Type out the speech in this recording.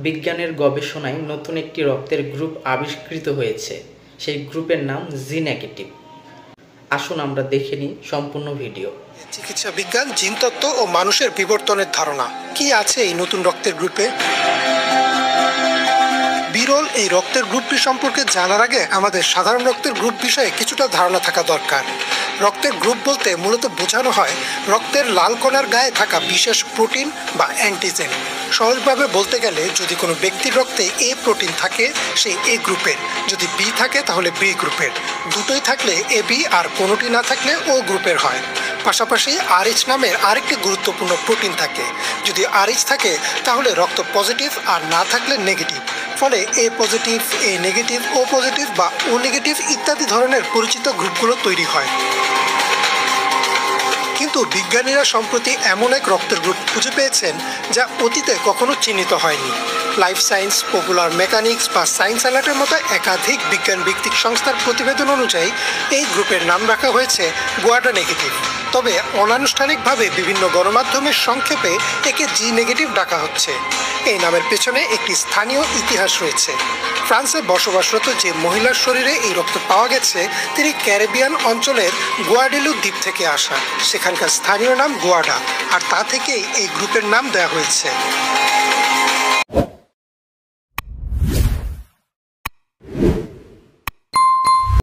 বিজ্ঞানের গবেষণায় নতুন একটি রক্তের গ্রুপ আবিষ্কৃত হয়েছে। সেই গ্রুপের নাম জি নেগেটিভ। আসুন আমরা দেখে নিই সম্পূর্ণ ভিডিও। চিকিৎসা বিজ্ঞান, জিনতত্ত্ব ও মানুষের বিবর্তনের ধারণা কি আছে এই নতুন রক্তের গ্রুপে? বিরল এই রক্তের গ্রুপটি সম্পর্কে জানার আগে আমাদের সাধারণ রক্তের গ্রুপ বিষয়ে কিছুটা ধারণা থাকা দরকার। রক্তের গ্রুপ বলতে মূলত বোঝানো হয় রক্তের লাল কণার গায়ে থাকা বিশেষ প্রোটিন বা অ্যান্টিজেন। সহজভাবে বলতে গেলে যদি কোনো ব্যক্তির রক্তে এ প্রোটিন থাকে সে এ গ্রুপের, যদি বি থাকে তাহলে বি গ্রুপের, দুটোই থাকলে এ বি, আর কোনোটি না থাকলে ও গ্রুপের হয়। পাশাপাশি আরএইচ নামের আরেকটি গুরুত্বপূর্ণ প্রোটিন থাকে। যদি আরএইচ থাকে তাহলে রক্ত পজিটিভ, আর না থাকলে নেগেটিভ। ফলে এ পজিটিভ, এ নেগেটিভ, ও পজিটিভ বা ও নেগেটিভ ইত্যাদি ধরনের পরিচিত গ্রুপগুলো তৈরি হয়। কিন্তু বিজ্ঞানীরা সম্প্রতি এমন এক রক্তের গ্রুপ খুঁজে পেয়েছেন যা অতীতে কখনো চিহ্নিত হয়নি। লাইফ সায়েন্স, পপুলার মেকানিক্স বা সায়েন্স অ্যালার্টের মতো একাধিক বিজ্ঞান ভিত্তিক সংস্থার প্রতিবেদন অনুযায়ী এই গ্রুপের নাম রাখা হয়েছে গুয়াডা নেগেটিভ। তবে অনানুষ্ঠানিকভাবে বিভিন্ন গণমাধ্যমের সংক্ষেপে একে জি নেগেটিভ ডাকা হচ্ছে। এই নামের পেছনে একটি স্থানীয় ইতিহাস রয়েছে। ফ্রান্সে বসবাসরত যে মহিলার শরীরে এই রক্ত পাওয়া গেছে তিনি ক্যারিবিয়ান অঞ্চলের গুয়াডেলু দ্বীপ থেকে আসা। সেখানকার স্থানীয় নাম গুয়াডা, আর তা থেকেই এই গ্রুপের নাম দেওয়া হয়েছে।